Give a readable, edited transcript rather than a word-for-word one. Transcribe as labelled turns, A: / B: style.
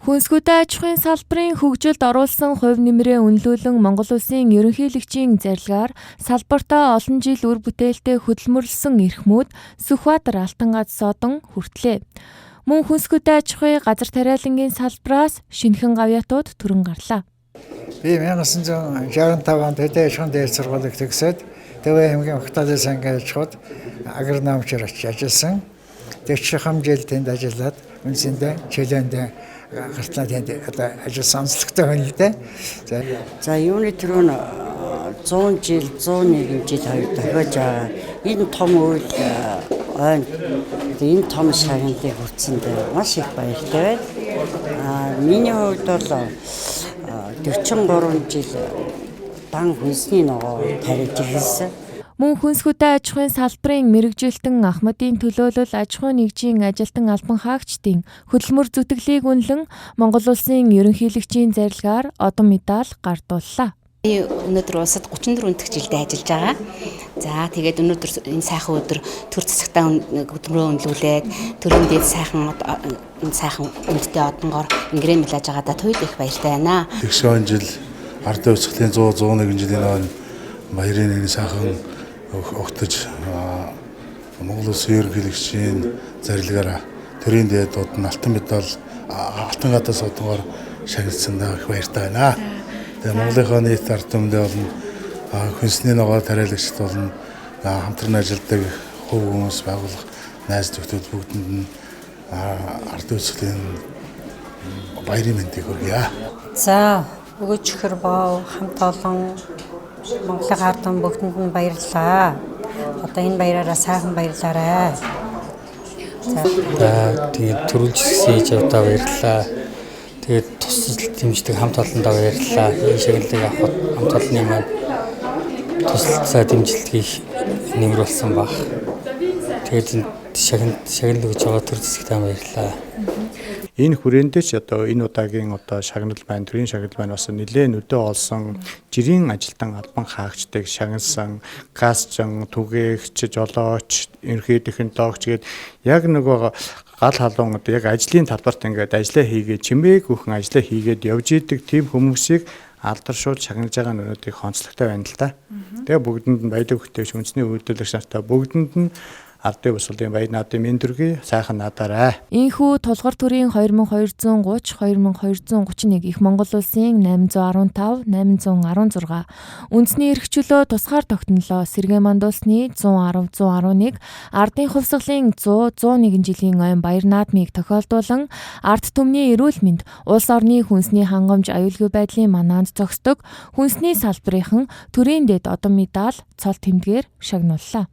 A: Хүнсгүүтэй аж ахуйн салбарын хөгжилд оруулсан хувь нэмрээ үнэлүүлэн Монгол Улсын ерөнхийлөгчийн зарилгаар салбартаа олон жил үр бүтээлтэй хөдөлмөрлсөн эрхмүүд Сүхбаатар Алтан газ содон хүртлээ. Мөн хүнсгүүтэй аж ахуй газар тариалангийн салбраас шинэхэн гавьяатууд түрэн гарлаа.
B: Би 1965 онд Төдий аж ахуйн дээд сургуулийг төгсөөд Төв аймгийн Багтаалын сангийн аж ахуйд агрономичоор ажилласан. Тэгж хамжил тэнд ажиллаад үнсэндээ чөлөөнд гартлаа тэнд одоо ажил сонслогтой байна л дээ.
C: За юуны түрүүн 100 жил 101 жил хоёр дахиад байгаа. Энэ том үйл ойн энэ том шагналыг хүртсэндээ маш их баяртай байна. Миний хувьд бол 43 жил дан хүнсний ногоо тариж ирсэн.
A: Мөн хүнсгүүтэй аж ахуйн салбарын мэргэжилтэн Ахмадын төлөөлөл аж ахуйн нэгжийн ажилтан албан хаагчдын хөдөлмөр зүтгэлийг үнэлэн Монгол Улсын ерөнхийлөгчийн зарилгаар одон медаль гардууллаа.
D: Өнөөдөр улсад 34 дэх жилдээ ажиллаж байгаа. За тэгээд өнөөдөр энэ сайхан өдөр төр засагтаа хөдөлмөрөө үнэлүүлээд төрийн дэд сайхан энэ сайхан өндөртэй одонгоор ингрэм мэлж байгаадаа туйд их баяртай байна.
E: Тэгшүүн жил ардын үсгэлийн 100-101 жилийн баярын энэ сайхан огтж Монгол Улсын ерөнхийлөгчийн зарилгаар төрийн дэд алтан медаль алтан гадаас одонгоор шагналсандаа их баяртай байна. Тэгээ Монголынхаа нийт ард түмэндээ болон хүнсний ногоо тариалагчид болон хамтран ажилладаг хувь хүмүүс байгууллага найз нөхдөд бүгдэнд нь ардын үсгэлийн баярын мэндийг хүргье.
F: За өгөөж хөрбөө хамт олон Монголын ард түмэн бүгдэнд нь баярлалаа. Одоо энэ баяраараа сайхан баярлаарай.
G: Тэгээд төрүүлж хийж явдаа баярлалаа. Тэгээд тусал дэмждэг хамт олондоо баярлалаа. Энэ шагналыг авахд хамт олонны маань туслалцаа дэмжлэгийг нэмруулсан баг. Тэгээд шагнал өгж байгаа төр зэсгтээ баярлалаа.
H: Энэ хүрээндээ ч одоо энэ удаагийн шагнал байна, төрийн шагнал байна бас нэлээд өдөө олсон жирийн ажилтан албан хаагчдыг шагналсан газчин, түгээгч, жолооч, ерөнхий технологич гээд яг нөгөө гал халуун одоо яг ажлын талбарт ингээд ажиллаа хийгээд чимээгүйхэн ажиллаа хийгээд явж идэг тийм хүмүүсийг алдаршуул шагналж байгаа нүрүүдийг хонцлогтой байна л да. Тэгээ бүгдэнд нь баялаг хөтөөч үндэсний үйлдвэрлэгч нартай бүгдэнд нь ардын бусалын баяр наадын мэндүргий сайхан наадаарай.
A: Ийхүү тулгар төрийн 2230, 2231 их Монгол Улсын 815, 816 үндэсний эрх чөлөө тусгаар тогтнолоо сэргээн мандуулсны 110, 111 ардын хувьсгалын 100, 101 жилийн ойн баяр наадмыг тохиолдуулан ард түмний эрүүл мэнд, улс орны хүнсний хангамж аюулгүй байдлын манаанд зохисдог хүнсний салбарынхан төрийн дэд одон медаль цол тэмдгээр шагнууллаа.